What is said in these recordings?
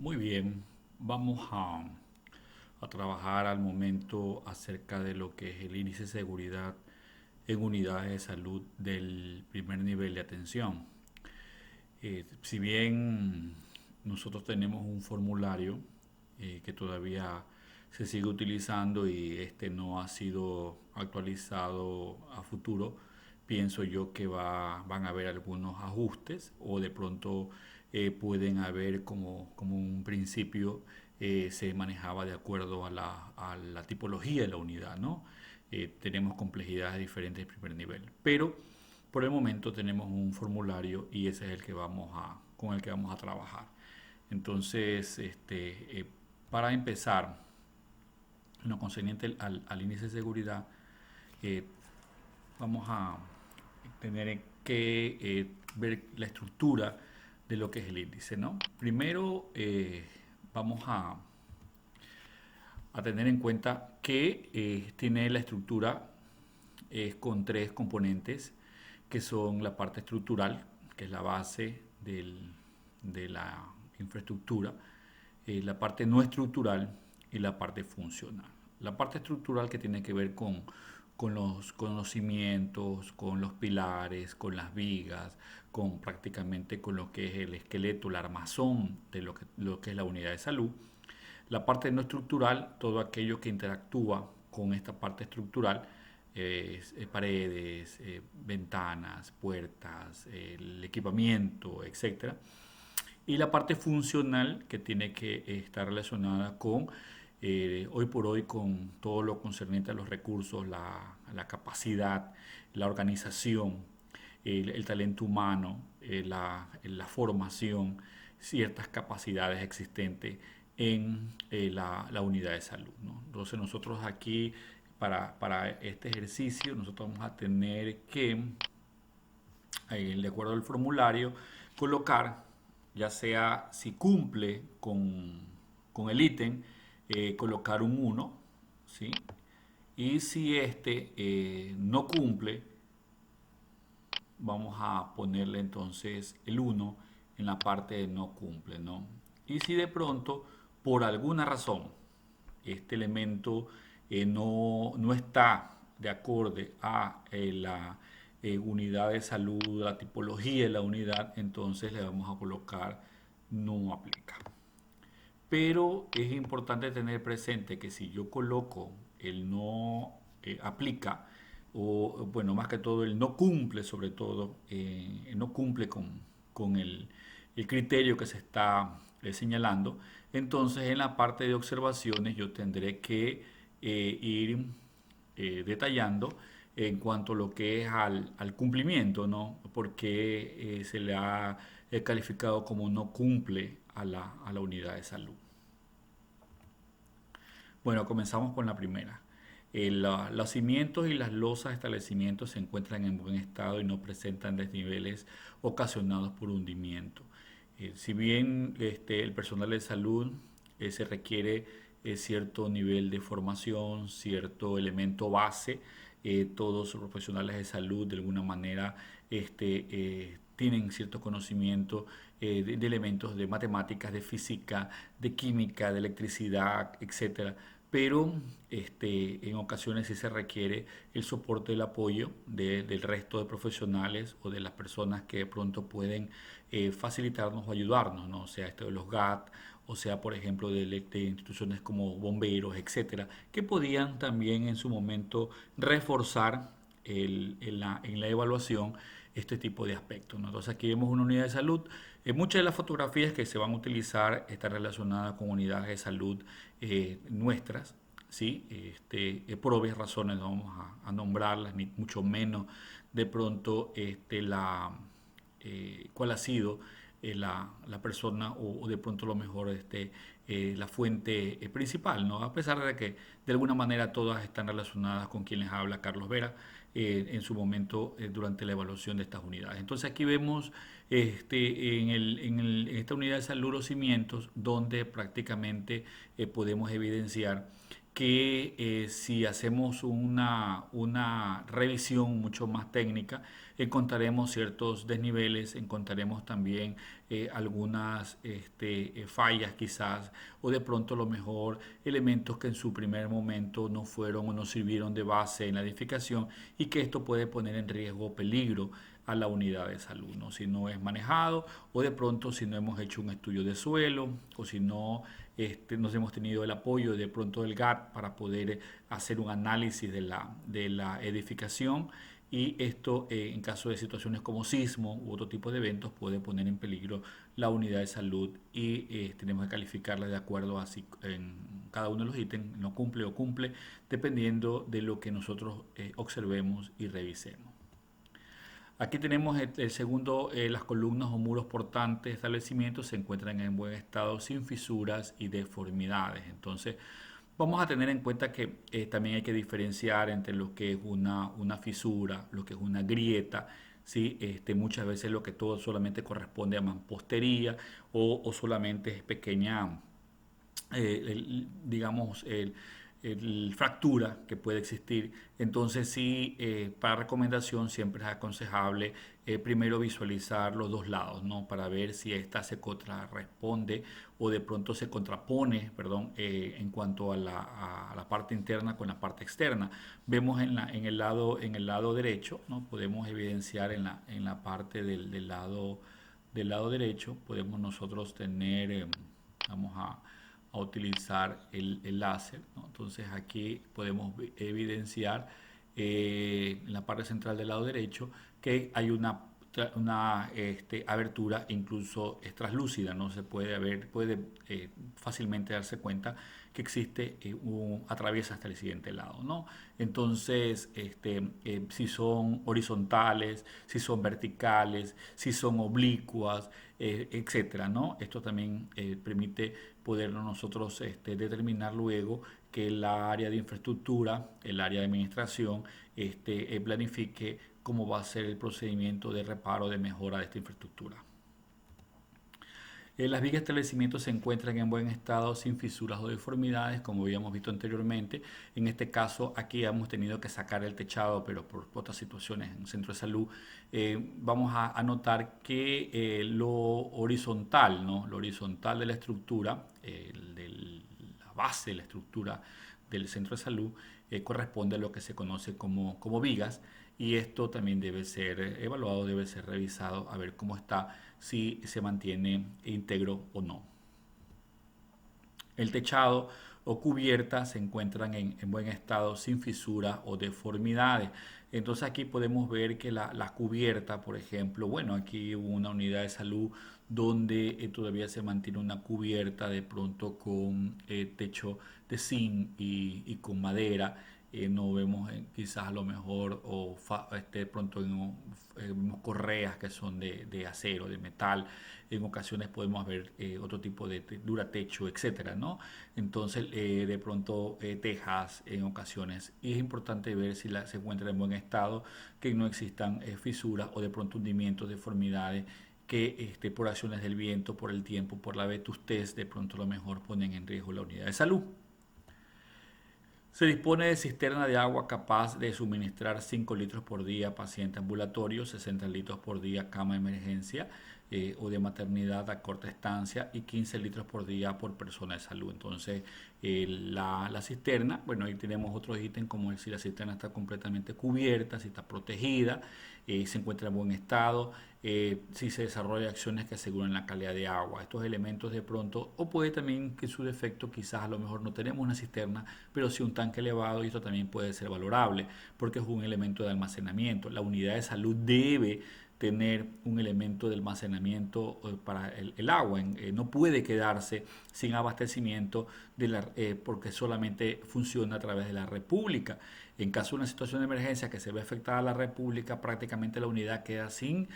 Muy bien, vamos a trabajar al momento acerca de lo que es el índice de seguridad en unidades de salud del primer nivel de atención. Si bien nosotros tenemos un formulario que todavía se sigue utilizando y este no ha sido actualizado a futuro, pienso yo que van a haber algunos ajustes o de pronto pueden haber como un principio se manejaba de acuerdo a la tipología de la unidad, ¿no? Tenemos complejidades diferentes de primer nivel, pero por el momento tenemos un formulario y ese es con el que vamos a trabajar. Entonces, para empezar, en lo concerniente al índice de seguridad, eh, vamos a tener que ver la estructura de lo que es el índice, ¿no? Primero, vamos a tener en cuenta que tiene la estructura con tres componentes que son la parte estructural, que es la base de la infraestructura, la parte no estructural y la parte funcional. La parte estructural que tiene que ver con los conocimientos, con los pilares, con las vigas, con prácticamente con lo que es el esqueleto, el armazón de lo que es la unidad de salud. La parte no estructural, todo aquello que interactúa con esta parte estructural, paredes, ventanas, puertas, el equipamiento, etcétera. Y la parte funcional que tiene que estar relacionada con, hoy por hoy, con todo lo concerniente a los recursos, la capacidad, la organización, el talento humano, la formación, ciertas capacidades existentes en la unidad de salud, ¿no? Entonces nosotros aquí, para este ejercicio, nosotros vamos a tener que, de acuerdo al formulario, colocar, ya sea si cumple con el ítem, colocar un uno, ¿sí? Y si este no cumple, vamos a ponerle entonces el uno en la parte de no cumple, ¿no? Y si de pronto, por alguna razón, este elemento no está de acorde a la unidad de salud, la tipología de la unidad, entonces le vamos a colocar no aplica. Pero es importante tener presente que si yo coloco el no aplica, o bueno, más que todo el no cumple, sobre todo, no cumple con el criterio que se está señalando, entonces en la parte de observaciones yo tendré que ir detallando en cuanto a lo que es al cumplimiento, ¿no? Porque se le ha calificado como no cumple a la unidad de salud. Bueno, comenzamos con la primera. Los cimientos y las losas de establecimientos se encuentran en buen estado y no presentan desniveles ocasionados por hundimiento. Si bien el personal de salud se requiere cierto nivel de formación, cierto elemento base, todos los profesionales de salud de alguna manera tienen cierto conocimiento de elementos de matemáticas, de física, de química, de electricidad, etcétera, pero en ocasiones sí se requiere el soporte, el apoyo del resto de profesionales o de las personas que de pronto pueden facilitarnos o ayudarnos, ¿no? O sea, esto de los GAT, o sea, por ejemplo, de instituciones como bomberos, etcétera, que podían también en su momento reforzar en la evaluación este tipo de aspectos, ¿no? Entonces aquí vemos una unidad de salud. Muchas de las fotografías que se van a utilizar están relacionadas con unidades de salud nuestras, ¿sí? Por obvias razones no vamos a nombrarlas, ni mucho menos de pronto cuál ha sido la persona o de pronto lo mejor la fuente principal, ¿no? A pesar de que de alguna manera todas están relacionadas con quien les habla Carlos Vera en su momento durante la evaluación de estas unidades. Entonces aquí vemos en esta unidad de salud los cimientos donde prácticamente podemos evidenciar que si hacemos una revisión mucho más técnica, encontraremos ciertos desniveles, encontraremos también algunas fallas quizás, o de pronto a lo mejor elementos que en su primer momento no fueron o no sirvieron de base en la edificación y que esto puede poner en riesgo o peligro a la unidad de salud, ¿no? Si no es manejado o de pronto si no hemos hecho un estudio de suelo o si no nos hemos tenido el apoyo de pronto del GAT para poder hacer un análisis de la edificación y esto en caso de situaciones como sismo u otro tipo de eventos puede poner en peligro la unidad de salud y tenemos que calificarla de acuerdo a si en cada uno de los ítems no cumple o cumple dependiendo de lo que nosotros observemos y revisemos. Aquí tenemos el segundo, las columnas o muros portantes de establecimientos se encuentran en buen estado sin fisuras y deformidades. Entonces, vamos a tener en cuenta que también hay que diferenciar entre lo que es una fisura, lo que es una grieta, ¿sí? Muchas veces lo que todo solamente corresponde a mampostería o solamente es pequeña digamos, fractura que puede existir. Entonces sí, para recomendación siempre es aconsejable primero visualizar los dos lados, ¿no? Para ver si esta se contrarresponde o de pronto se contrapone, perdón, en cuanto a la parte interna con la parte externa. Vemos en el lado derecho, ¿no? Podemos evidenciar en la parte del lado derecho, podemos nosotros tener, vamos a utilizar el láser, ¿no? Entonces aquí podemos evidenciar en la parte central del lado derecho que hay una abertura incluso es translúcida, no se puede fácilmente darse cuenta que existe atraviesa hasta el siguiente lado, ¿no? Entonces, si son horizontales, si son verticales, si son oblicuas, etcétera, ¿no? Esto también permite poder nosotros determinar luego que el área de infraestructura, el área de administración, planifique cómo va a ser el procedimiento de reparo, de mejora de esta infraestructura. Las vigas de establecimiento se encuentran en buen estado sin fisuras o deformidades, como habíamos visto anteriormente. En este caso, aquí hemos tenido que sacar el techado, pero por otras situaciones en el centro de salud, vamos a notar que lo horizontal, ¿no? Lo horizontal de la estructura, de la base de la estructura del centro de salud, corresponde a lo que se conoce como vigas y esto también debe ser evaluado, debe ser revisado a ver cómo está, si se mantiene íntegro o no. El techado o cubierta se encuentran en buen estado sin fisuras o deformidades. Entonces aquí podemos ver que la cubierta, por ejemplo, bueno, aquí hubo una unidad de salud donde todavía se mantiene una cubierta de pronto con techo de zinc y con madera. No vemos quizás a lo mejor o de pronto vemos correas que son de acero, de metal. En ocasiones podemos ver otro tipo de duratecho, etcétera, ¿no? Entonces, de pronto tejas en ocasiones. Y es importante ver si se encuentra en buen estado, que no existan fisuras o de pronto hundimientos, deformidades que por acciones del viento, por el tiempo, por la vetustez, de pronto a lo mejor ponen en riesgo la unidad de salud. Se dispone de cisterna de agua capaz de suministrar 5 litros por día a paciente ambulatorio, 60 litros por día cama de emergencia o de maternidad a corta estancia y 15 litros por día por persona de salud. Entonces, la cisterna, bueno, ahí tenemos otros ítems como si la cisterna está completamente cubierta, si está protegida, se encuentra en buen estado, si se desarrollan acciones que aseguran la calidad de agua. Estos elementos de pronto, o puede también que su defecto quizás a lo mejor no tenemos una cisterna, pero sí un tanque elevado y esto también puede ser valorable porque es un elemento de almacenamiento. La unidad de salud debe tener un elemento de almacenamiento para el agua. No puede quedarse sin abastecimiento porque solamente funciona a través de la República. En caso de una situación de emergencia que se ve afectada la República, prácticamente la unidad queda sin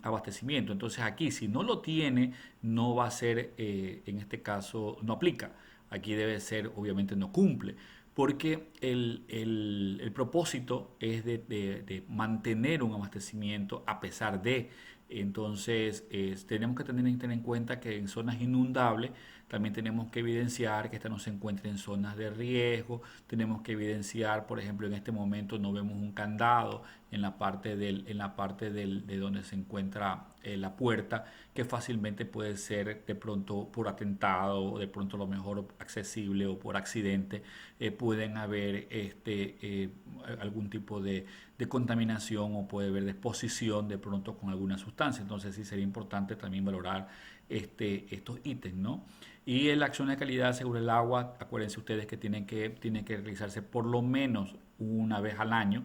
abastecimiento. Entonces aquí, si no lo tiene, no va a ser, en este caso, no aplica. Aquí debe ser, obviamente no cumple porque el propósito es de mantener un abastecimiento a pesar de Entonces, tenemos que tener en cuenta que en zonas inundables también tenemos que evidenciar que esta no se encuentre en zonas de riesgo. Tenemos que evidenciar, por ejemplo, en este momento no vemos un candado de donde se encuentra la puerta, que fácilmente puede ser de pronto por atentado, o de pronto a lo mejor accesible o por accidente. Pueden haber algún tipo de contaminación o puede haber exposición de pronto con alguna sustancia. Entonces sí sería importante también valorar estos ítems, ¿no? Y en la acción de calidad sobre el agua, acuérdense ustedes que tienen que realizarse por lo menos una vez al año.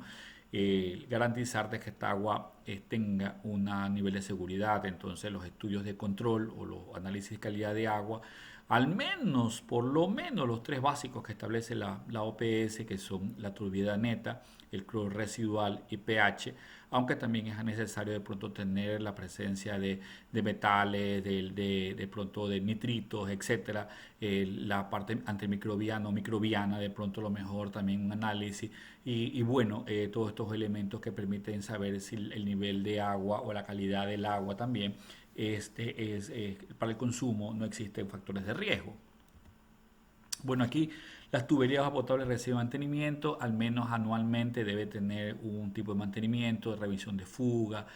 Garantizar de que esta agua tenga un nivel de seguridad. Entonces los estudios de control o los análisis de calidad de agua, al menos, por lo menos los tres básicos que establece la OPS, que son la turbiedad neta, el cloro residual y pH, aunque también es necesario de pronto tener la presencia de metales, de pronto de nitritos, etcétera, la parte antimicrobiana o microbiana, de pronto lo mejor también un análisis y bueno, todos estos elementos que permiten saber si el nivel de agua o la calidad del agua también para el consumo no existen factores de riesgo. Bueno, aquí las tuberías de agua potable reciben mantenimiento, al menos anualmente debe tener un tipo de mantenimiento, de revisión de fuga.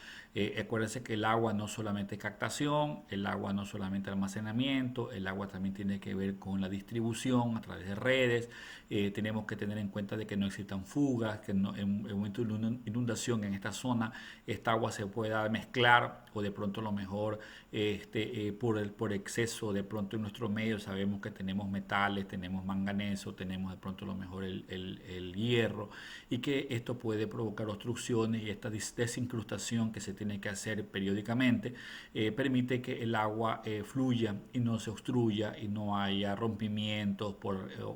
Acuérdense que el agua no solamente es captación, el agua no solamente almacenamiento, el agua también tiene que ver con la distribución a través de redes. Tenemos que tener en cuenta de que no existan fugas, que en momento de una inundación en esta zona, esta agua se pueda mezclar o de pronto a lo mejor por exceso de pronto en nuestro medio sabemos que tenemos metales, tenemos manganeso, tenemos de pronto a lo mejor el hierro y que esto puede provocar obstrucciones y esta desincrustación que se tiene que hacer periódicamente permite que el agua fluya y no se obstruya y no haya rompimientos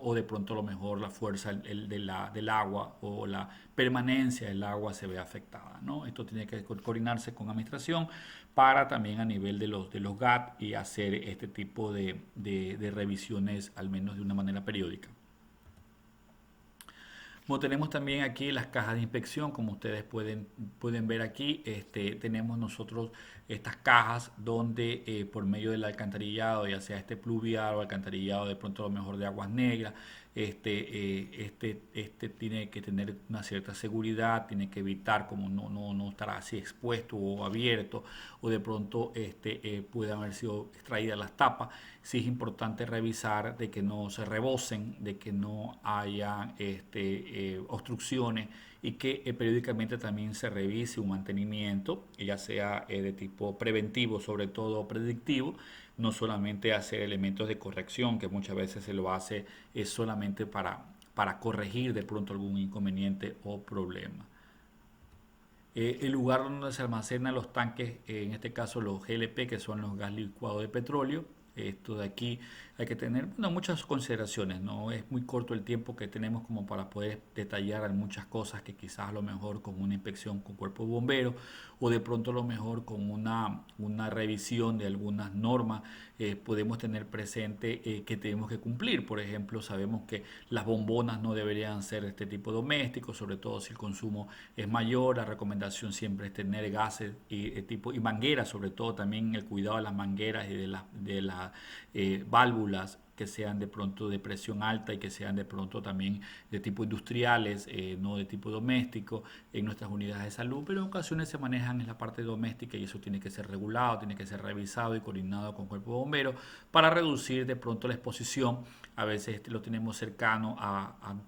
o de pronto a lo mejor la fuerza del agua o la permanencia del agua se ve afectada, ¿no? Esto tiene que coordinarse con administración para también a nivel de los GAT y hacer este tipo de revisiones al menos de una manera periódica. Bueno, tenemos también aquí las cajas de inspección, como ustedes pueden ver aquí, tenemos nosotros estas cajas donde por medio del alcantarillado, ya sea pluvial o alcantarillado de pronto a lo mejor de aguas negras, tiene que tener una cierta seguridad, tiene que evitar como no estar así expuesto o abierto o de pronto pueden haber sido extraídas las tapas. Sí es importante revisar de que no se rebosen, de que no haya obstrucciones y que periódicamente también se revise un mantenimiento, ya sea de tipo preventivo, sobre todo predictivo, no solamente hacer elementos de corrección, que muchas veces se lo hace solamente para corregir de pronto algún inconveniente o problema. El lugar donde se almacenan los tanques, en este caso los GLP, que son los gas licuados de petróleo. Esto de aquí hay que tener muchas consideraciones, no es muy corto el tiempo que tenemos como para poder detallar muchas cosas que quizás a lo mejor con una inspección con cuerpo de bomberos o de pronto a lo mejor con una revisión de algunas normas podemos tener presente que tenemos que cumplir. Por ejemplo, sabemos que las bombonas no deberían ser este tipo de domésticos, sobre todo si el consumo es mayor. La recomendación siempre es tener gases y mangueras, sobre todo también el cuidado de las mangueras y de las válvulas que sean de pronto de presión alta y que sean de pronto también de tipo industriales, no de tipo doméstico en nuestras unidades de salud, pero en ocasiones se manejan en la parte doméstica y eso tiene que ser regulado, tiene que ser revisado y coordinado con cuerpo de bomberos para reducir de pronto la exposición. A veces lo tenemos cercano a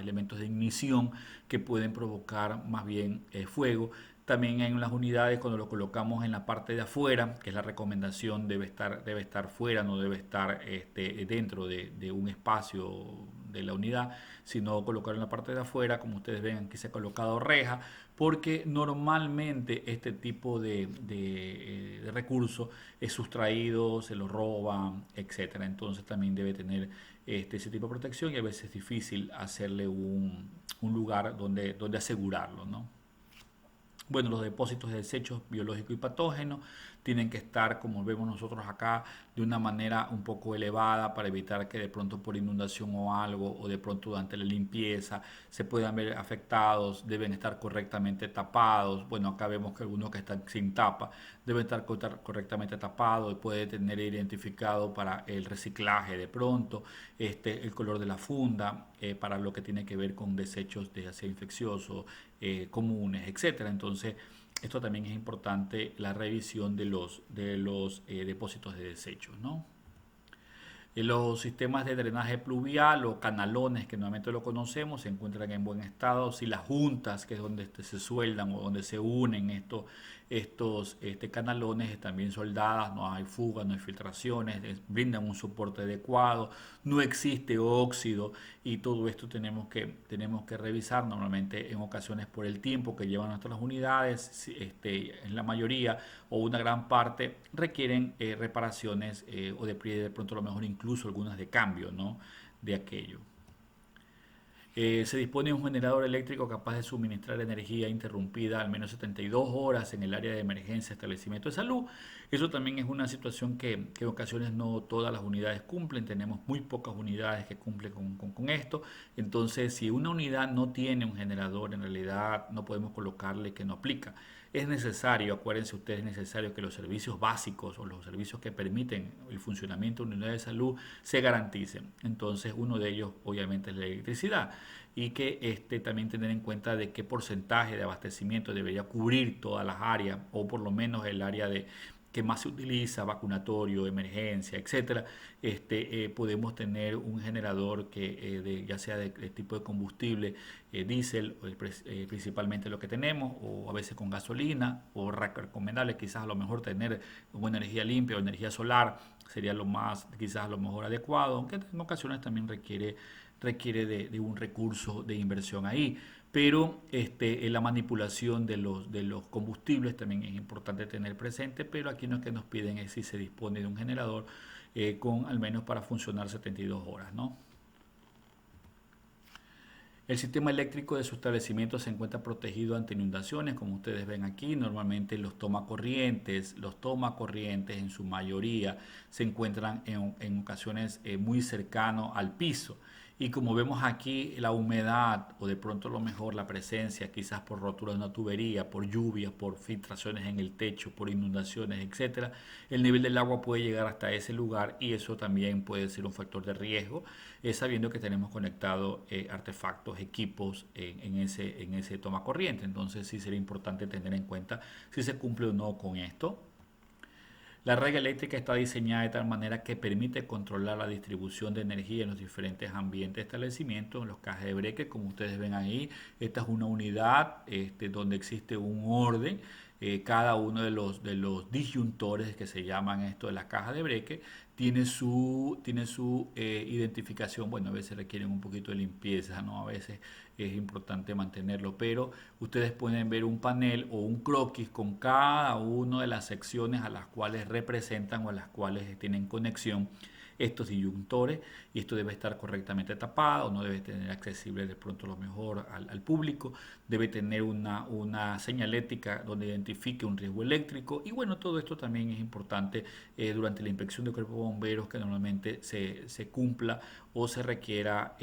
elementos de ignición que pueden provocar más bien fuego. También en las unidades, cuando lo colocamos en la parte de afuera, que es la recomendación, debe estar fuera, no debe estar dentro de un espacio de la unidad, sino colocarlo en la parte de afuera. Como ustedes ven, aquí se ha colocado reja, porque normalmente este tipo de recursos es sustraído, se lo roban, etcétera. Entonces también debe tener ese tipo de protección y a veces es difícil hacerle un lugar donde asegurarlo, ¿no? Bueno, los depósitos de desechos biológicos y patógenos tienen que estar, como vemos nosotros acá, de una manera un poco elevada para evitar que de pronto por inundación o algo, o de pronto durante la limpieza, se puedan ver afectados, deben estar correctamente tapados. Bueno, acá vemos que algunos que están sin tapa deben estar correctamente tapados y puede tener identificado para el reciclaje de pronto, el color de la funda, para lo que tiene que ver con desechos de acero infeccioso, comunes, etcétera. Entonces, esto también es importante, la revisión de los depósitos de desechos, ¿no? Los sistemas de drenaje pluvial o canalones, que normalmente lo conocemos, se encuentran en buen estado. Si las juntas, que es donde se sueldan o donde se unen estos canalones, están bien soldadas, no hay fugas, no hay filtraciones, brindan un soporte adecuado, no existe óxido, y todo esto tenemos que revisar normalmente en ocasiones por el tiempo que llevan nuestras unidades. En la mayoría o una gran parte requieren reparaciones, o de pronto a lo mejor incluso algunas de cambio, ¿no? De aquello. Se dispone de un generador eléctrico capaz de suministrar energía interrumpida al menos 72 horas en el área de emergencia establecimiento de salud. Eso también es una situación que en ocasiones no todas las unidades cumplen. Tenemos muy pocas unidades que cumplen con esto. Entonces, si una unidad no tiene un generador, en realidad no podemos colocarle que no aplica. Es necesario, acuérdense ustedes, es necesario que los servicios básicos o los servicios que permiten el funcionamiento de una unidad de salud se garanticen. Entonces, uno de ellos obviamente es la electricidad, y que también tener en cuenta de qué porcentaje de abastecimiento debería cubrir todas las áreas, o por lo menos el área que más se utiliza, vacunatorio, emergencia, etcétera. Podemos tener un generador ya sea de tipo de combustible, diésel, principalmente lo que tenemos, o a veces con gasolina, o recomendable quizás a lo mejor tener una energía limpia o energía solar, sería lo más, quizás a lo mejor adecuado, aunque en ocasiones también requiere de un recurso de inversión ahí. Pero en la manipulación de los combustibles también es importante tener presente, pero aquí lo que nos piden es si se dispone de un generador, con al menos para funcionar 72 horas, ¿no? El sistema eléctrico de su establecimiento se encuentra protegido ante inundaciones, como ustedes ven aquí. Normalmente los tomacorrientes en su mayoría se encuentran en ocasiones muy cercanos al piso. Y como vemos aquí, la humedad, o de pronto a lo mejor la presencia, quizás por rotura de una tubería, por lluvias, por filtraciones en el techo, por inundaciones, etcétera, el nivel del agua puede llegar hasta ese lugar, y eso también puede ser un factor de riesgo, sabiendo que tenemos conectados artefactos, equipos en ese toma corriente. Entonces sí sería importante tener en cuenta si se cumple o no con esto. La red eléctrica está diseñada de tal manera que permite controlar la distribución de energía en los diferentes ambientes de establecimiento, en los cajes de breque, como ustedes ven ahí. Esta es una unidad, donde existe un orden. Cada uno de los disyuntores, que se llaman esto de la caja de breque, tiene su identificación. Bueno, a veces requieren un poquito de limpieza, ¿no? A veces es importante mantenerlo, pero ustedes pueden ver un panel o un croquis con cada una de las secciones a las cuales representan o a las cuales tienen conexión estos disyuntores, y esto debe estar correctamente tapado, no debe tener accesible de pronto lo mejor al público, debe tener una señalética donde identifique un riesgo eléctrico. Y bueno, todo esto también es importante durante la inspección de cuerpo de bomberos, que normalmente se cumpla o se requiera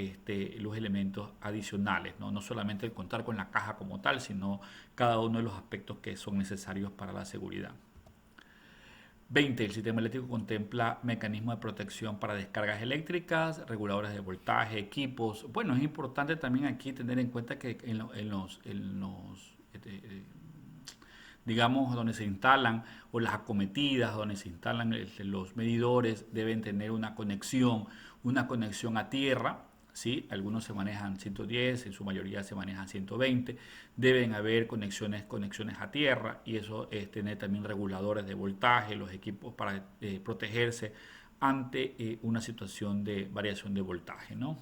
los elementos adicionales, ¿no? No solamente el contar con la caja como tal, sino cada uno de los aspectos que son necesarios para la seguridad. 20. El sistema eléctrico contempla mecanismos de protección para descargas eléctricas, reguladores de voltaje, equipos. Bueno, es importante también aquí tener en cuenta que digamos, donde se instalan, o las acometidas, donde se instalan los medidores, deben tener una conexión a tierra. ¿Sí? Algunos se manejan 110, en su mayoría se manejan 120. Deben haber conexiones a tierra, y eso es tener también reguladores de voltaje, los equipos para protegerse ante una situación de variación de voltaje, ¿no?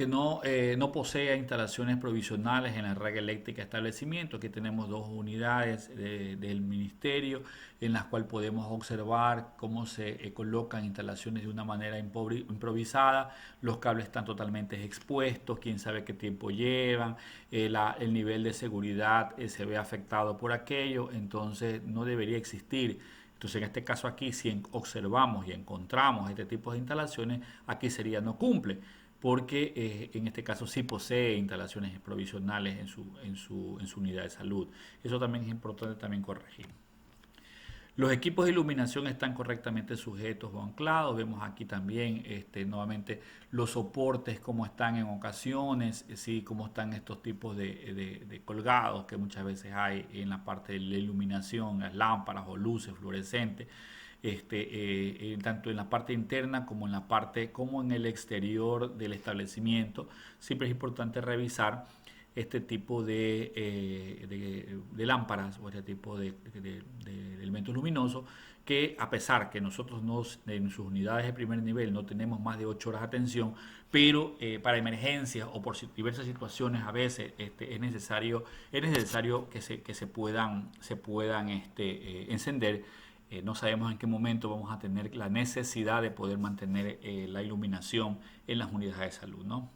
no posea instalaciones provisionales en la red eléctrica de establecimiento. Aquí tenemos dos unidades del ministerio en las cuales podemos observar cómo se colocan instalaciones de una manera improvisada. Los cables están totalmente expuestos, quién sabe qué tiempo llevan, el nivel de seguridad se ve afectado por aquello, entonces no debería existir. Entonces, en este caso aquí, si observamos y encontramos este tipo de instalaciones, aquí sería no cumple, porque en este caso sí posee instalaciones provisionales en su unidad de salud. Eso también es importante también corregir. Los equipos de iluminación están correctamente sujetos o anclados. Vemos aquí también nuevamente los soportes, cómo están en ocasiones, sí, cómo están estos tipos de colgados que muchas veces hay en la parte de la iluminación, las lámparas o luces fluorescentes. Tanto en la parte interna como en el exterior del establecimiento. Siempre es importante revisar este tipo de lámparas o este tipo de elementos luminosos que, a pesar que nosotros en sus unidades de primer nivel no tenemos más de 8 horas de atención, pero para emergencias o por diversas situaciones a veces es necesario que se puedan encender. No sabemos en qué momento vamos a tener la necesidad de poder mantener la iluminación en las unidades de salud, ¿no?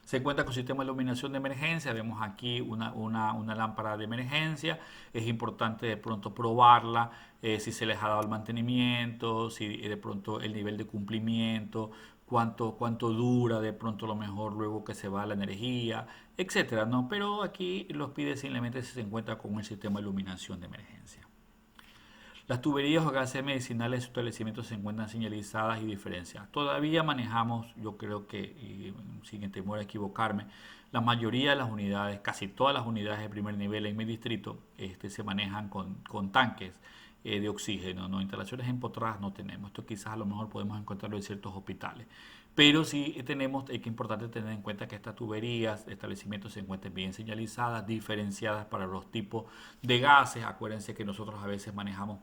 Se cuenta con sistema de iluminación de emergencia. Vemos aquí una lámpara de emergencia. Es importante de pronto probarla, si se les ha dado el mantenimiento, si de pronto el nivel de cumplimiento, cuánto dura de pronto lo mejor luego que se va la energía, etcétera, ¿no? Pero aquí los pide simplemente si se encuentra con el sistema de iluminación de emergencia. Las tuberías o gases medicinales de su establecimiento se encuentran señalizadas y diferenciadas. Todavía manejamos, yo creo que, y sin temor a equivocarme, la mayoría de las unidades, casi todas las unidades de primer nivel en mi distrito, se manejan con tanques de oxígeno, ¿no? Instalaciones empotradas no tenemos. Esto quizás a lo mejor podemos encontrarlo en ciertos hospitales. Pero sí tenemos, es importante tener en cuenta que estas tuberías de establecimientos se encuentren bien señalizadas, diferenciadas para los tipos de gases. Acuérdense que nosotros a veces manejamos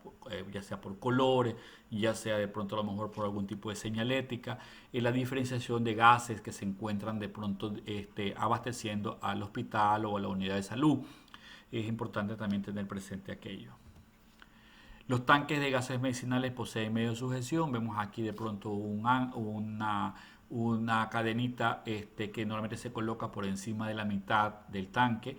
ya sea por colores, ya sea de pronto a lo mejor por algún tipo de señalética, la diferenciación de gases que se encuentran de pronto abasteciendo al hospital o a la unidad de salud. Es importante también tener presente aquello. Los tanques de gases medicinales poseen medio de sujeción. Vemos aquí de pronto una cadenita que normalmente se coloca por encima de la mitad del tanque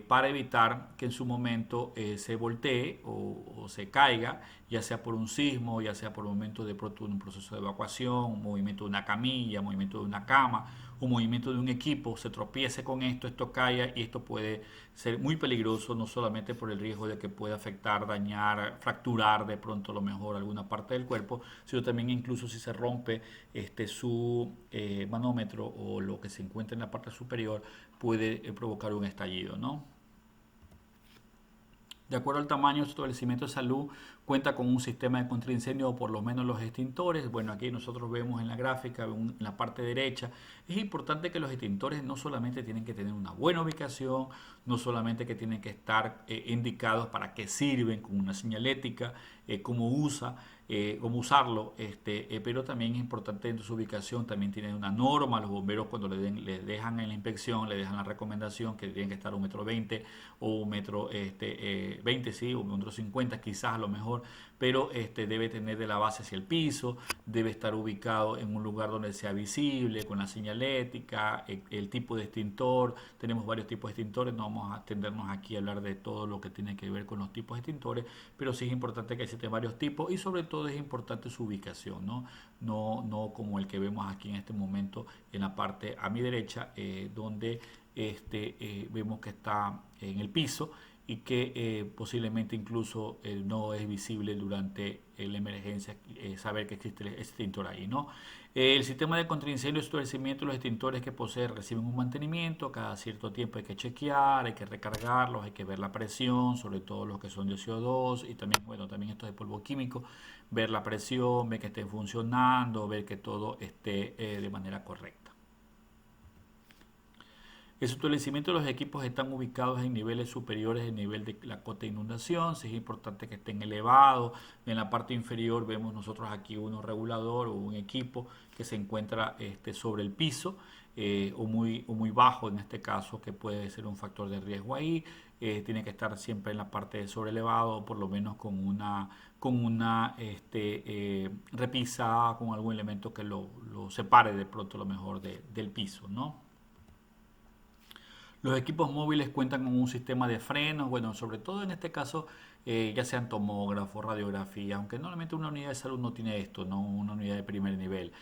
para evitar que en su momento se voltee o se caiga, ya sea por un sismo, ya sea por un momento de pronto un proceso de evacuación, un movimiento de una camilla, un movimiento de una cama, un movimiento de un equipo, se tropiece con esto caiga y esto puede ser muy peligroso, no solamente por el riesgo de que pueda afectar, dañar, fracturar de pronto a lo mejor alguna parte del cuerpo, sino también incluso si se rompe su manómetro o lo que se encuentra en la parte superior, puede provocar un estallido, ¿no? De acuerdo al tamaño de su establecimiento de salud, cuenta con un sistema de contraincendio o por lo menos los extintores. Bueno, aquí nosotros vemos en la gráfica, en la parte derecha, es importante que los extintores no solamente tienen que tener una buena ubicación, no solamente que tienen que estar indicados para qué sirven, con una señalética, cómo usarlo, pero también es importante en su ubicación, también tienen una norma. Los bomberos cuando les dejan en la inspección, le dejan la recomendación que tienen que estar 1,20 m o 1,20 m, sí, o 1,50 m, quizás a lo mejor, pero debe tener de la base hacia el piso, debe estar ubicado en un lugar donde sea visible, con la señalética, el tipo de extintor. Tenemos varios tipos de extintores, no vamos a atendernos aquí a hablar de todo lo que tiene que ver con los tipos de extintores, pero sí es importante que existen varios tipos y sobre todo es importante su ubicación, ¿no? No como el que vemos aquí en este momento en la parte a mi derecha, donde vemos que está en el piso y que posiblemente incluso no es visible durante la emergencia, saber que existe el extintor ahí, ¿no? El sistema de contraincendio de establecimiento, los extintores que posee reciben un mantenimiento, cada cierto tiempo hay que chequear, hay que recargarlos, hay que ver la presión, sobre todo los que son de CO2 y también, bueno, también estos de polvo químico, ver la presión, ver que estén funcionando, ver que todo esté de manera correcta. El establecimiento de los equipos están ubicados en niveles superiores del nivel de la cota de inundación. Si es importante que estén elevados. En la parte inferior vemos nosotros aquí un regulador o un equipo que se encuentra sobre el piso o muy bajo en este caso, que puede ser un factor de riesgo ahí. Tiene que estar siempre en la parte de sobre elevado, por lo menos con una repisa, con algún elemento que lo separe de pronto lo mejor del piso, ¿no? Los equipos móviles cuentan con un sistema de frenos, bueno, sobre todo en este caso, ya sean tomógrafos, radiografía, aunque normalmente una unidad de salud no tiene esto, no una unidad de primer nivel,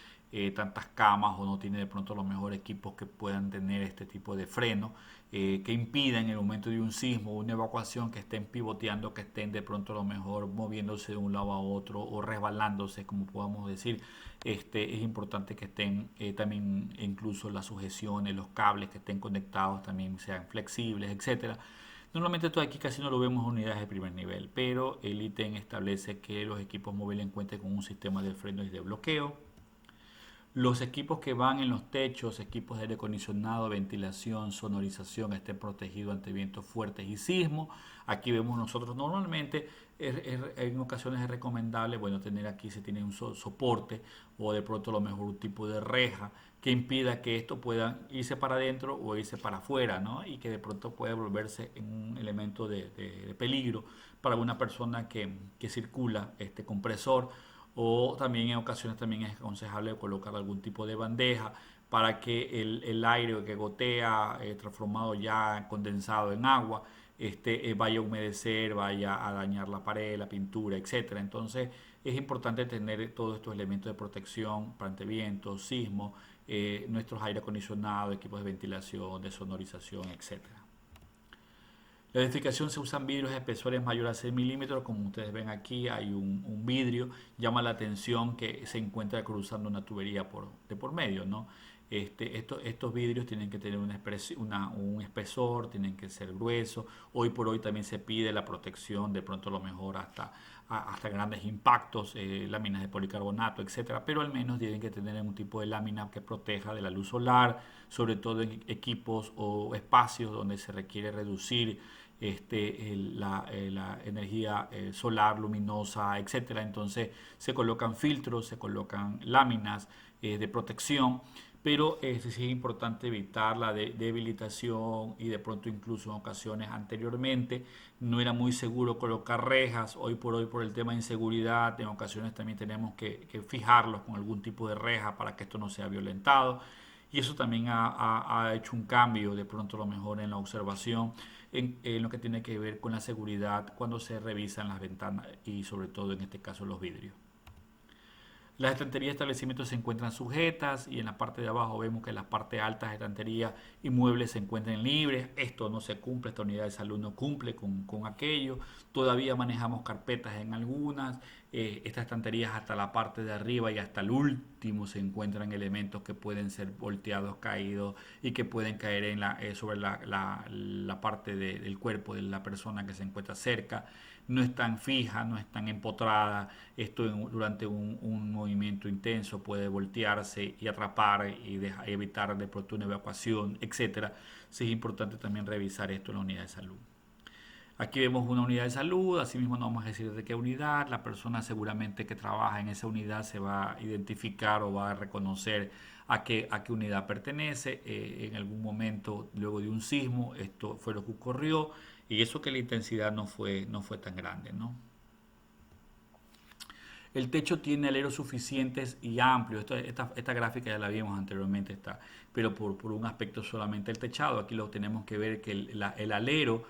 tantas camas o no tiene de pronto los mejores equipos que puedan tener este tipo de freno, que impidan en el momento de un sismo, una evacuación, que estén pivoteando, que estén de pronto a lo mejor moviéndose de un lado a otro o resbalándose, como podamos decir. Es importante que estén también incluso las sujeciones, los cables que estén conectados también sean flexibles, etcétera. Normalmente esto aquí casi no lo vemos en unidades de primer nivel, pero el ítem establece que los equipos móviles cuenten con un sistema de freno y de bloqueo. Los equipos que van en los techos, equipos de aire acondicionado, ventilación, sonorización, estén protegidos ante vientos fuertes y sismos. Aquí vemos nosotros normalmente, en ocasiones es recomendable, bueno, tener aquí, si tiene un soporte o de pronto a lo mejor un tipo de reja que impida que esto pueda irse para adentro o irse para afuera, ¿no? Y que de pronto pueda volverse en un elemento de peligro para una persona que circula este compresor, o también en ocasiones también es aconsejable colocar algún tipo de bandeja para que el aire que gotea transformado ya condensado en agua vaya a humedecer, vaya a dañar la pared, la pintura, etcétera. Entonces es importante tener todos estos elementos de protección ante vientos, sismos, nuestros aire acondicionados, equipos de ventilación, de sonorización, etcétera. La edificación se usan vidrios de espesores mayores a 6 milímetros. Como ustedes ven aquí hay un vidrio. Llama la atención que se encuentra cruzando una tubería de por medio, ¿no? Estos vidrios tienen que tener un espesor, tienen que ser gruesos. Hoy por hoy también se pide la protección, de pronto a lo mejor hasta grandes impactos, láminas de policarbonato, etcétera, pero al menos tienen que tener un tipo de lámina que proteja de la luz solar, sobre todo en equipos o espacios donde se requiere reducir la energía solar, luminosa, etcétera. Entonces se colocan filtros, se colocan láminas de protección, pero sí es importante evitar la debilitación y de pronto incluso en ocasiones anteriormente no era muy seguro colocar rejas. Hoy por el tema de inseguridad, en ocasiones también tenemos que fijarlos con algún tipo de reja para que esto no sea violentado. Y eso también ha hecho un cambio de pronto a lo mejor en la observación, en lo que tiene que ver con la seguridad cuando se revisan las ventanas y sobre todo en este caso los vidrios. Las estanterías de establecimientos se encuentran sujetas y en la parte de abajo vemos que las partes altas de estanterías y muebles se encuentran libres. Esto no se cumple, esta unidad de salud no cumple con aquello. Todavía manejamos carpetas en algunas. Estas estanterías hasta la parte de arriba y hasta el último se encuentran elementos que pueden ser volteados, caídos y que pueden caer sobre la parte del cuerpo de la persona que se encuentra cerca. No están fijas, no están empotradas. Esto durante un movimiento intenso puede voltearse y atrapar y evitar de pronto una evacuación, etcétera. Sí es importante también revisar esto en la unidad de salud. Aquí vemos una unidad de salud, asimismo no vamos a decir de qué unidad. La persona seguramente que trabaja en esa unidad se va a identificar o va a reconocer a qué unidad pertenece. En algún momento, luego de un sismo, esto fue lo que ocurrió y eso que la intensidad no fue tan grande, ¿no? El techo tiene aleros suficientes y amplios. Esta gráfica ya la vimos anteriormente, pero por un aspecto solamente el techado. Aquí lo tenemos que ver que el alero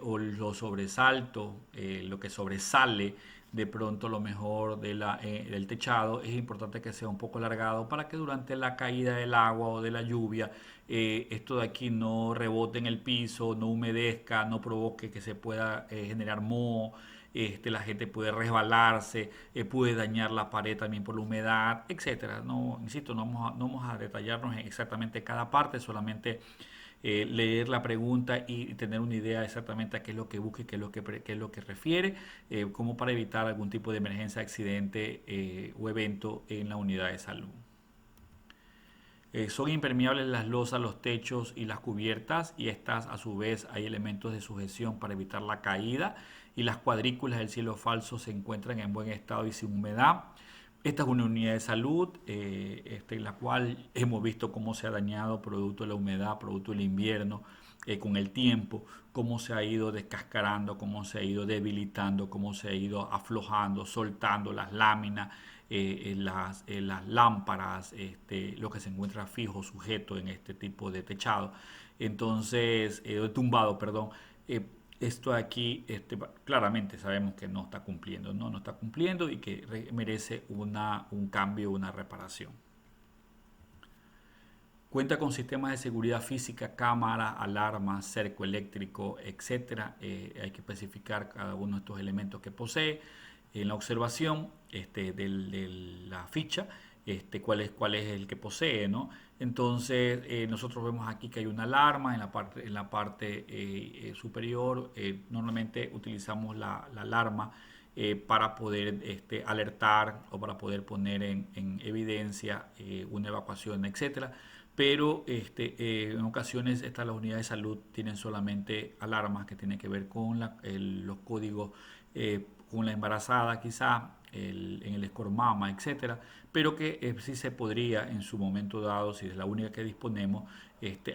o los sobresaltos, lo que sobresale de pronto lo mejor del techado, es importante que sea un poco alargado para que durante la caída del agua o de la lluvia esto de aquí no rebote en el piso, no humedezca, no provoque que se pueda generar moho. La gente puede resbalarse, puede dañar la pared también por la humedad, etcétera. No, insisto, no vamos a detallarnos en exactamente cada parte, solamente leer la pregunta y tener una idea exactamente a qué es lo que busca y qué es lo que refiere, como para evitar algún tipo de emergencia, accidente o evento en la unidad de salud. Son impermeables las losas, los techos y las cubiertas, y estas a su vez hay elementos de sujeción para evitar la caída, y las cuadrículas del cielo falso se encuentran en buen estado y sin humedad. Esta es una unidad de salud en la cual hemos visto cómo se ha dañado producto de la humedad, producto del invierno, con el tiempo, cómo se ha ido descascarando, cómo se ha ido debilitando, cómo se ha ido aflojando, soltando las láminas, las lámparas, lo que se encuentra fijo, sujeto en este tipo de techado. Entonces, tumbado, perdón. Esto aquí claramente sabemos que no está cumpliendo, no está cumpliendo y que merece un cambio, una reparación. Cuenta con sistemas de seguridad física, cámara, alarma, cerco eléctrico, etcétera. Hay que especificar cada uno de estos elementos que posee. En la observación de la ficha, cuál es el que posee, ¿no? Entonces, nosotros vemos aquí que hay una alarma en la parte superior. Normalmente utilizamos la alarma para poder alertar o para poder poner en evidencia una evacuación, etcétera. Pero en ocasiones las unidades de salud tienen solamente alarmas que tienen que ver con los códigos, con la embarazada quizá, en el escormama, etcétera, pero que sí se podría en su momento dado, si es la única que disponemos,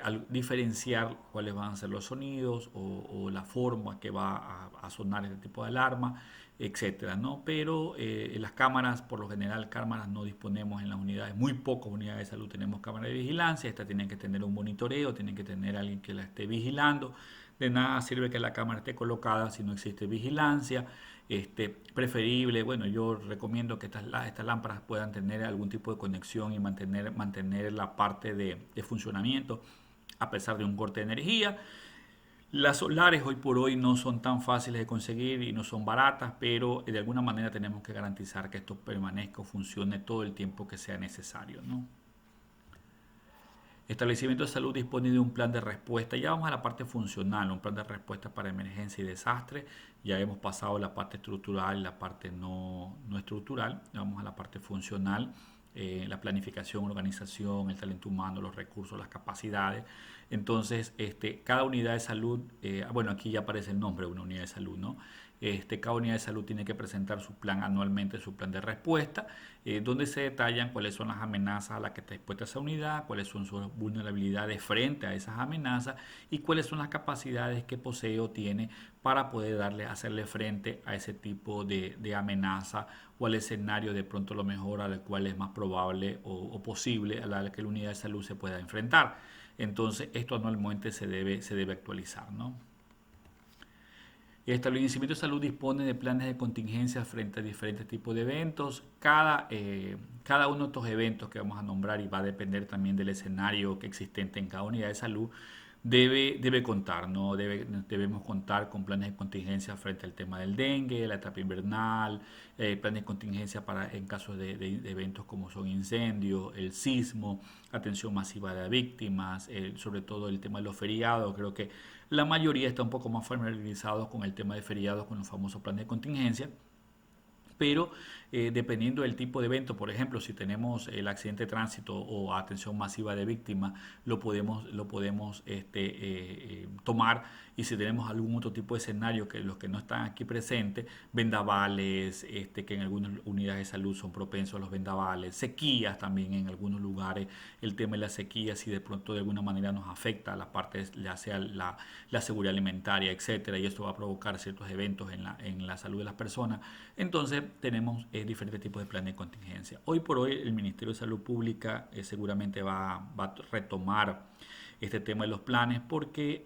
al diferenciar cuáles van a ser los sonidos o la forma que va a sonar este tipo de alarma, etcétera, ¿no? Pero las cámaras, por lo general, cámaras no disponemos en las unidades, muy pocas unidades de salud tenemos cámaras de vigilancia. Estas tienen que tener un monitoreo, tienen que tener alguien que la esté vigilando. De nada sirve que la cámara esté colocada si no existe vigilancia. Preferible, bueno, yo recomiendo que estas lámparas puedan tener algún tipo de conexión y mantener la parte de funcionamiento a pesar de un corte de energía. Las solares hoy por hoy no son tan fáciles de conseguir y no son baratas, pero de alguna manera tenemos que garantizar que esto permanezca o funcione todo el tiempo que sea necesario, ¿no? Establecimiento de salud dispone de un plan de respuesta. Ya vamos a la parte funcional, un plan de respuesta para emergencia y desastre. Ya hemos pasado la parte estructural y la parte no estructural. Vamos a la parte funcional, la planificación, organización, el talento humano, los recursos, las capacidades. Entonces, cada unidad de salud, bueno, aquí ya aparece el nombre de una unidad de salud, ¿no? Cada unidad de salud tiene que presentar su plan anualmente, su plan de respuesta, donde se detallan cuáles son las amenazas a las que está expuesta esa unidad, cuáles son sus vulnerabilidades frente a esas amenazas y cuáles son las capacidades que posee o tiene para poder hacerle frente a ese tipo de amenaza o al escenario de pronto lo mejor al cual es más probable o posible a la que la unidad de salud se pueda enfrentar. Entonces, esto anualmente se debe actualizar, ¿no? El establecimiento de salud dispone de planes de contingencia frente a diferentes tipos de eventos. Cada uno de estos eventos que vamos a nombrar, y va a depender también del escenario que existente en cada unidad de salud, debe contar, ¿no? Debemos contar con planes de contingencia frente al tema del dengue, la etapa invernal, planes de contingencia en casos de eventos como son incendios, el sismo, atención masiva de víctimas, sobre todo el tema de los feriados. Creo que la mayoría está un poco más familiarizados con el tema de feriados, con los famosos planes de contingencia. Pero dependiendo del tipo de evento, por ejemplo, si tenemos el accidente de tránsito o atención masiva de víctimas, lo podemos tomar. Y si tenemos algún otro tipo de escenario, que los que no están aquí presentes, vendavales, que en algunas unidades de salud son propensos a los vendavales, sequías también en algunos lugares, el tema de la sequía, si de pronto de alguna manera nos afecta a la parte, ya sea la seguridad alimentaria, etcétera, y esto va a provocar ciertos eventos en la salud de las personas. Entonces tenemos diferentes tipos de planes de contingencia. Hoy por hoy el Ministerio de Salud Pública seguramente va a retomar este tema de los planes, porque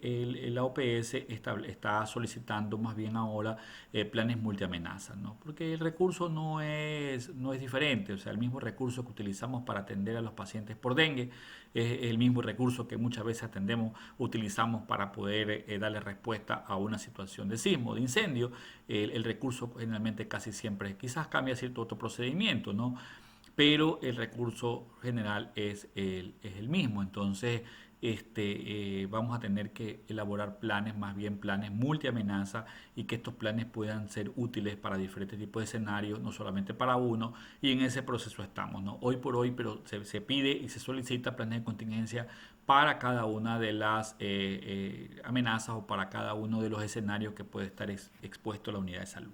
la OPS está solicitando más bien ahora planes multiamenazas, ¿no? Porque el recurso no es diferente. O sea, el mismo recurso que utilizamos para atender a los pacientes por dengue es el mismo recurso que muchas veces utilizamos para poder darle respuesta a una situación de sismo, de incendio. El recurso generalmente casi siempre, quizás cambia cierto otro procedimiento, ¿no? Pero el recurso general es el mismo. Entonces vamos a tener que elaborar planes, más bien planes multiamenaza, y que estos planes puedan ser útiles para diferentes tipos de escenarios, no solamente para uno, y en ese proceso estamos, ¿no? Hoy por hoy, pero se pide y se solicita planes de contingencia para cada una de las amenazas o para cada uno de los escenarios que puede estar expuesto a la unidad de salud.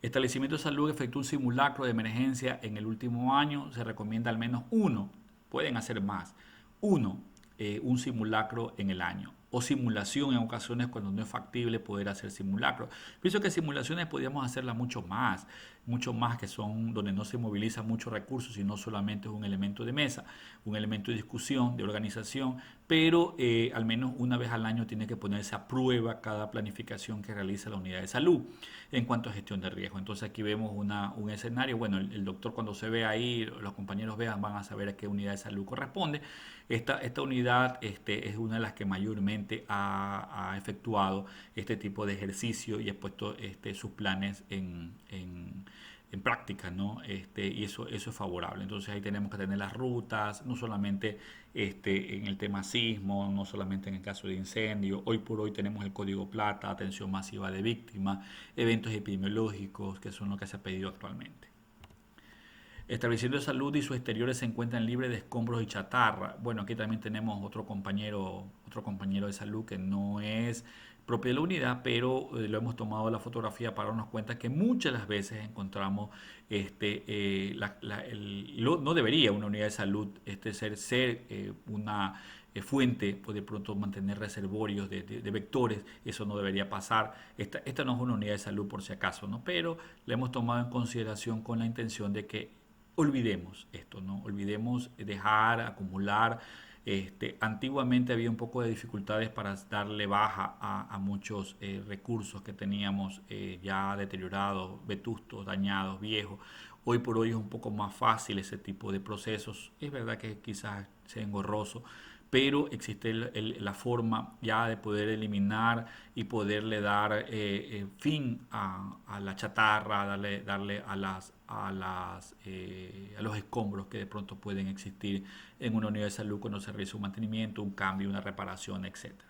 Establecimiento de salud efectúa un simulacro de emergencia en el último año. Se recomienda al menos uno, pueden hacer más, uno, un simulacro en el año. O simulación en ocasiones cuando no es factible poder hacer simulacro. Pienso que simulaciones podríamos hacerlas mucho más que son donde no se moviliza muchos recursos, sino solamente es un elemento de mesa, un elemento de discusión, de organización, pero al menos una vez al año tiene que ponerse a prueba cada planificación que realiza la unidad de salud en cuanto a gestión de riesgo. Entonces aquí vemos un escenario, bueno, el doctor cuando se ve ahí, los compañeros vean, van a saber a qué unidad de salud corresponde. Esta unidad es una de las que mayormente ha efectuado este tipo de ejercicio y ha puesto sus planes en práctica, ¿no? Y eso es favorable. Entonces ahí tenemos que tener las rutas, no solamente en el tema sismo, no solamente en el caso de incendio. Hoy por hoy tenemos el código plata, atención masiva de víctimas, eventos epidemiológicos, que son lo que se ha pedido actualmente. Establecimiento de salud y sus exteriores se encuentran libres de escombros y chatarra. Bueno, aquí también tenemos otro compañero de salud que no es propio de la unidad, pero lo hemos tomado la fotografía para darnos cuenta que muchas de las veces encontramos, no debería una unidad de salud ser una fuente o de pronto mantener reservorios de vectores. Eso no debería pasar. Esta no es una unidad de salud por si acaso, ¿no? Pero la hemos tomado en consideración con la intención de que olvidemos esto, ¿no? Olvidemos dejar acumular. Antiguamente había un poco de dificultades para darle baja a muchos recursos que teníamos ya deteriorados, vetustos, dañados, viejos. Hoy por hoy es un poco más fácil ese tipo de procesos. Es verdad que quizás sea engorroso, pero existe la forma ya de poder eliminar y poderle dar fin a la chatarra, darle a los escombros que de pronto pueden existir en una unidad de salud cuando se realiza un mantenimiento, un cambio, una reparación, etcétera.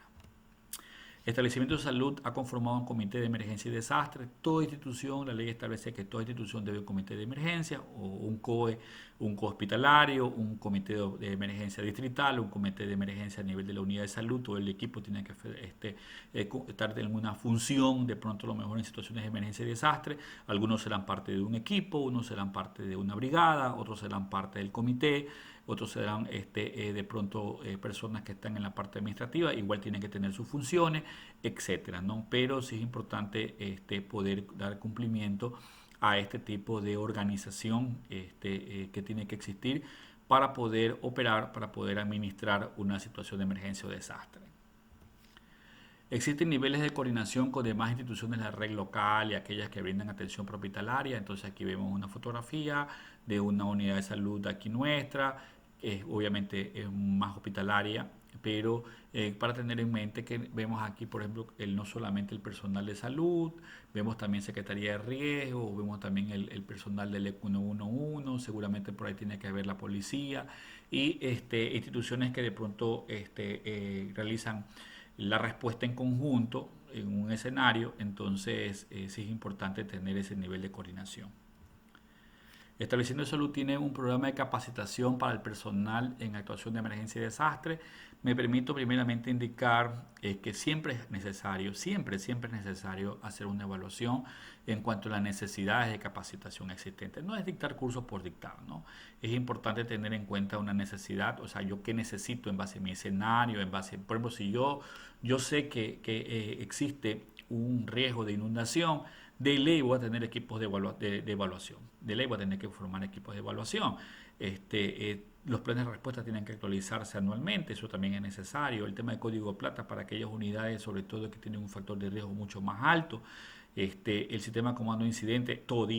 Establecimiento de salud ha conformado un comité de emergencia y desastre. Toda institución, la ley establece que toda institución debe un comité de emergencia o un COE, un cohospitalario, un comité de emergencia distrital, un comité de emergencia a nivel de la unidad de salud. Todo el equipo tiene que estar en una función, de pronto a lo mejor en situaciones de emergencia y desastre. Algunos serán parte de un equipo, unos serán parte de una brigada, otros serán parte del comité, otros serán de pronto personas que están en la parte administrativa, igual tienen que tener sus funciones, etcétera, ¿no? Pero sí es importante poder dar cumplimiento a este tipo de organización que tiene que existir para poder operar, para poder administrar una situación de emergencia o desastre. Existen niveles de coordinación con demás instituciones de la red local y aquellas que brindan atención hospitalaria. Entonces aquí vemos una fotografía de una unidad de salud aquí nuestra, obviamente es más hospitalaria, pero para tener en mente que vemos aquí, por ejemplo, no solamente el personal de salud, vemos también Secretaría de Riesgo, vemos también el personal del ECU 111, seguramente por ahí tiene que haber la policía y instituciones que de pronto realizan la respuesta en conjunto en un escenario. Entonces sí es importante tener ese nivel de coordinación. Estableciendo de Salud tiene un programa de capacitación para el personal en actuación de emergencia y desastre. Me permito primeramente indicar que siempre es necesario hacer una evaluación en cuanto a las necesidades de capacitación existentes. No es dictar cursos por dictar, ¿no? Es importante tener en cuenta una necesidad, o sea, yo qué necesito en base a mi escenario, por ejemplo, si yo sé que existe un riesgo de inundación, de ley voy a tener equipos de evaluación. De ley voy a tener que formar equipos de evaluación. Los planes de respuesta tienen que actualizarse anualmente, eso también es necesario. El tema de código plata para aquellas unidades, sobre todo que tienen un factor de riesgo mucho más alto. El sistema de comando de incidente, todas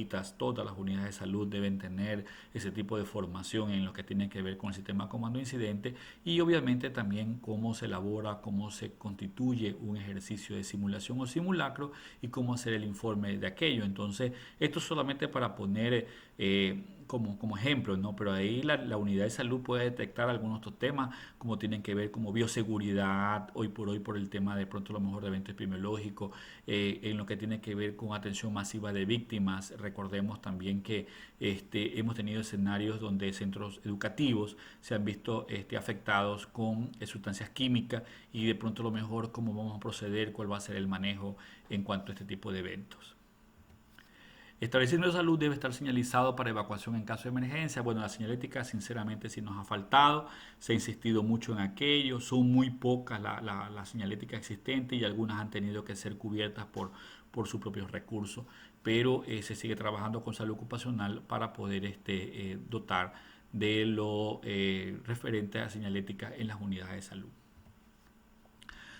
las unidades de salud deben tener ese tipo de formación en lo que tiene que ver con el sistema de comando de incidente y obviamente también cómo se elabora, cómo se constituye un ejercicio de simulación o simulacro y cómo hacer el informe de aquello. Entonces, esto solamente para poner como ejemplo, ¿no? Pero ahí la unidad de salud puede detectar algunos otros temas, como tienen que ver como bioseguridad, hoy por el tema de pronto a lo mejor de evento epidemiológico, en lo que tiene que ver con atención masiva de víctimas. Recordemos también que hemos tenido escenarios donde centros educativos se han visto afectados con sustancias químicas y de pronto a lo mejor cómo vamos a proceder, cuál va a ser el manejo en cuanto a este tipo de eventos. Establecimiento de salud debe estar señalizado para evacuación en caso de emergencia. Bueno, la señalética sinceramente sí nos ha faltado, se ha insistido mucho en aquello, son muy pocas las señaléticas existentes y algunas han tenido que ser cubiertas por sus propios recursos, pero se sigue trabajando con salud ocupacional para poder dotar de lo referente a señalética en las unidades de salud.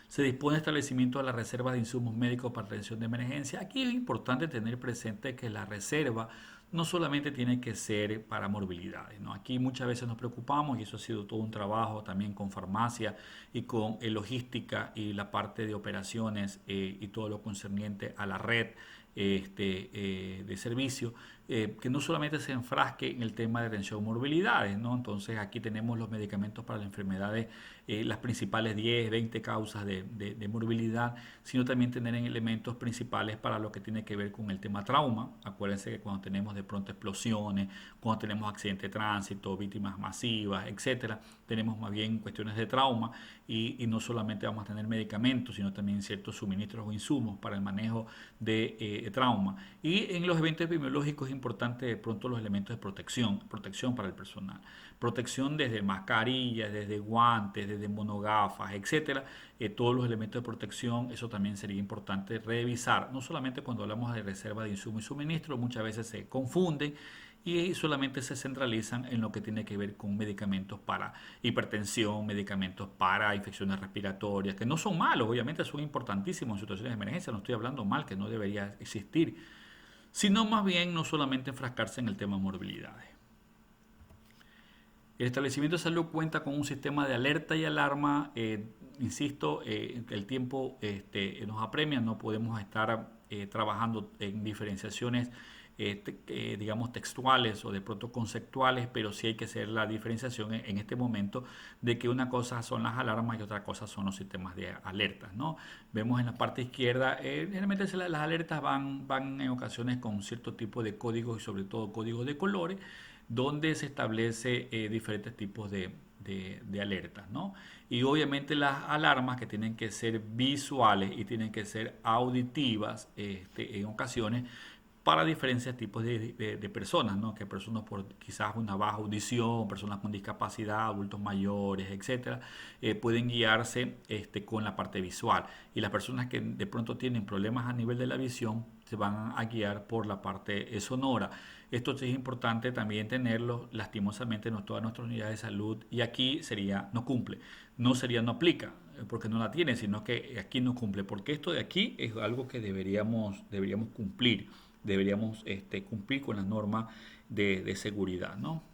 Se dispone de establecimiento de la reserva de insumos médicos para atención de emergencia. Aquí es importante tener presente que la reserva no solamente tiene que ser para morbilidades, ¿no? Aquí muchas veces nos preocupamos y eso ha sido todo un trabajo también con farmacia y con logística y la parte de operaciones y todo lo concerniente a la red de servicio, que no solamente se enfrasque en el tema de atención morbilidades, ¿no? Entonces aquí tenemos los medicamentos para las enfermedades, las principales 10, 20 causas de morbilidad, sino también tener en elementos principales para lo que tiene que ver con el tema trauma. Acuérdense que cuando tenemos de pronto explosiones, cuando tenemos accidentes de tránsito, víctimas masivas, etcétera, tenemos más bien cuestiones de trauma y no solamente vamos a tener medicamentos, sino también ciertos suministros o insumos para el manejo de trauma. Y en los eventos epidemiológicos es importante de pronto los elementos de protección para el personal. Protección desde mascarillas, desde guantes, desde monogafas, etcétera. Todos los elementos de protección, eso también sería importante revisar. No solamente cuando hablamos de reserva de insumos y suministros, muchas veces se confunden y solamente se centralizan en lo que tiene que ver con medicamentos para hipertensión, medicamentos para infecciones respiratorias, que no son malos, obviamente son importantísimos en situaciones de emergencia, no estoy hablando mal, que no debería existir, sino más bien no solamente enfrascarse en el tema de morbilidades. El establecimiento de salud cuenta con un sistema de alerta y alarma. Insisto, el tiempo nos apremia, no podemos estar trabajando en diferenciaciones digamos textuales o de pronto conceptuales, pero sí hay que hacer la diferenciación en este momento de que una cosa son las alarmas y otra cosa son los sistemas de alertas, ¿no? Vemos en la parte izquierda, generalmente las alertas van en ocasiones con cierto tipo de códigos y sobre todo códigos de colores, donde se establece diferentes tipos de alertas, ¿no? Y obviamente las alarmas que tienen que ser visuales y tienen que ser auditivas en ocasiones para diferentes tipos de personas, ¿no? Que personas por quizás una baja audición, personas con discapacidad, adultos mayores, etcétera, pueden guiarse con la parte visual. Y las personas que de pronto tienen problemas a nivel de la visión se van a guiar por la parte sonora. Esto sí es importante también tenerlo, lastimosamente no todas nuestras unidades de salud, y aquí sería no cumple, no sería no aplica, porque no la tiene, sino que aquí no cumple, porque esto de aquí es algo que deberíamos cumplir, deberíamos cumplir con las normas de seguridad, ¿no?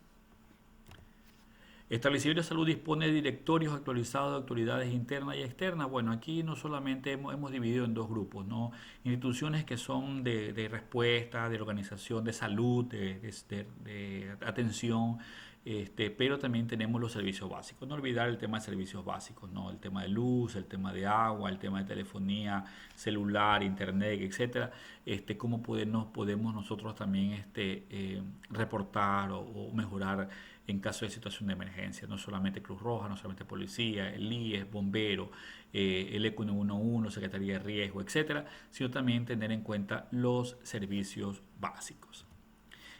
Establecimiento de salud dispone de directorios actualizados de autoridades internas y externas. Bueno, aquí no solamente hemos dividido en dos grupos, ¿no? Instituciones que son de respuesta, de organización, de salud, de atención, pero también tenemos los servicios básicos. No olvidar el tema de servicios básicos, ¿no? El tema de luz, el tema de agua, el tema de telefonía celular, internet, etcétera. Cómo podemos nosotros también reportar o mejorar en caso de situación de emergencia, no solamente Cruz Roja, no solamente policía, el IES, bomberos, el ECU 911, Secretaría de Riesgo, etcétera, sino también tener en cuenta los servicios básicos.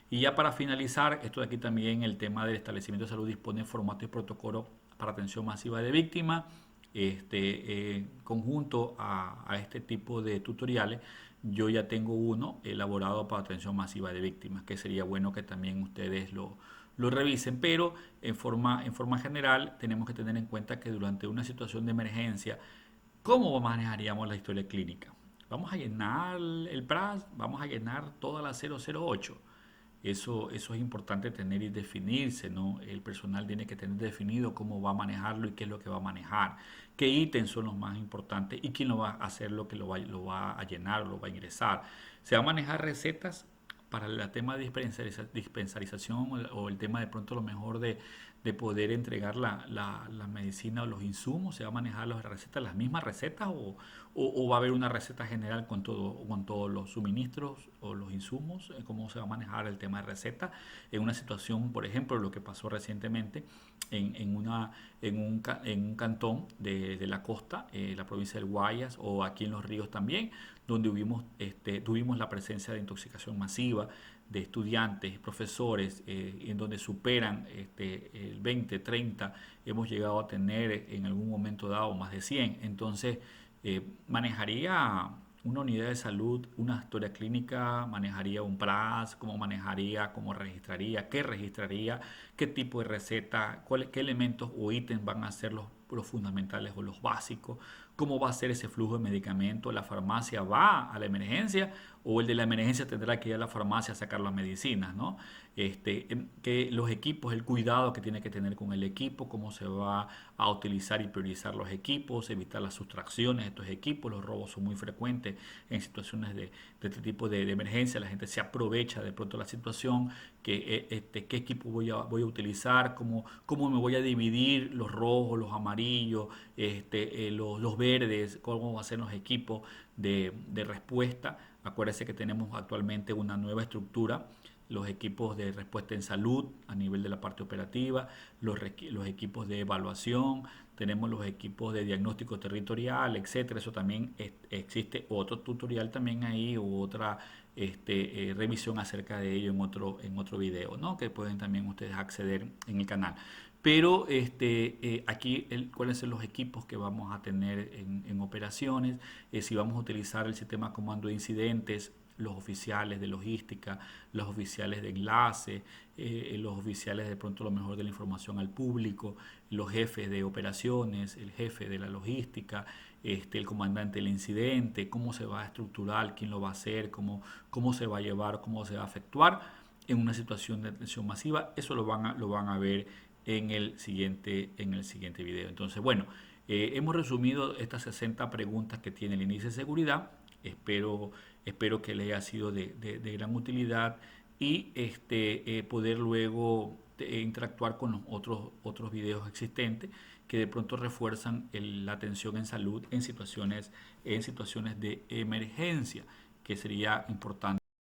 Y ya para finalizar, esto de aquí también, el tema del establecimiento de salud dispone de formato y protocolo para atención masiva de víctimas, conjunto a este tipo de tutoriales. Yo ya tengo uno elaborado para atención masiva de víctimas, que sería bueno que también ustedes lo revisen, pero en forma general tenemos que tener en cuenta que durante una situación de emergencia, ¿cómo manejaríamos la historia clínica? ¿Vamos a llenar el PRAS? ¿Vamos a llenar toda la 008? Eso es importante tener y definirse, ¿no? El personal tiene que tener definido cómo va a manejarlo y qué es lo que va a manejar, qué ítems son los más importantes y quién lo va a hacer, lo que lo va a llenar, lo va a ingresar. ¿Se va a manejar recetas para el tema de dispensarización o el tema de pronto lo mejor de poder entregar la medicina o los insumos? ¿Se va a manejar las recetas, las mismas recetas o va a haber una receta general con todos los suministros o los insumos? ¿Cómo se va a manejar el tema de receta en una situación, por ejemplo, lo que pasó recientemente en un cantón de la costa, la provincia del Guayas, o aquí en Los Ríos también, donde tuvimos la presencia de intoxicación masiva de estudiantes, profesores, en donde superan el 20, 30, hemos llegado a tener en algún momento dado más de 100. Entonces, manejaría una unidad de salud, una historia clínica, manejaría un PRAS, cómo manejaría, cómo registraría, qué tipo de receta, qué elementos o ítems van a ser los fundamentales o los básicos, cómo va a ser ese flujo de medicamentos, la farmacia va a la emergencia o el de la emergencia tendrá que ir a la farmacia a sacar las medicinas, ¿no? Que los equipos, el cuidado que tiene que tener con el equipo, cómo se va a utilizar y priorizar los equipos, evitar las sustracciones de estos equipos. Los robos son muy frecuentes en situaciones de este tipo de emergencia. La gente se aprovecha de pronto la situación, qué equipo voy a utilizar, cómo me voy a dividir los rojos, los amarillos, los verdes, cómo van a ser los equipos de respuesta. Acuérdense que tenemos actualmente una nueva estructura, los equipos de respuesta en salud a nivel de la parte operativa, los equipos de evaluación, tenemos los equipos de diagnóstico territorial, etcétera. Eso también existe otro tutorial también ahí u otra revisión acerca de ello en otro video, ¿no? Que pueden también ustedes acceder en el canal. Pero aquí, cuáles son los equipos que vamos a tener en operaciones, si vamos a utilizar el sistema comando de incidentes, los oficiales de logística, los oficiales de enlace, los oficiales de pronto lo mejor de la información al público, los jefes de operaciones, el jefe de la logística, el comandante del incidente, cómo se va a estructurar, quién lo va a hacer, cómo se va a llevar, cómo se va a efectuar en una situación de atención masiva. Eso lo van a ver en el siguiente video. Entonces, bueno, hemos resumido estas 60 preguntas que tiene el índice de seguridad. Espero que les haya sido de gran utilidad y poder luego interactuar con los otros videos existentes que de pronto refuerzan la atención en salud en situaciones de emergencia, que sería importante.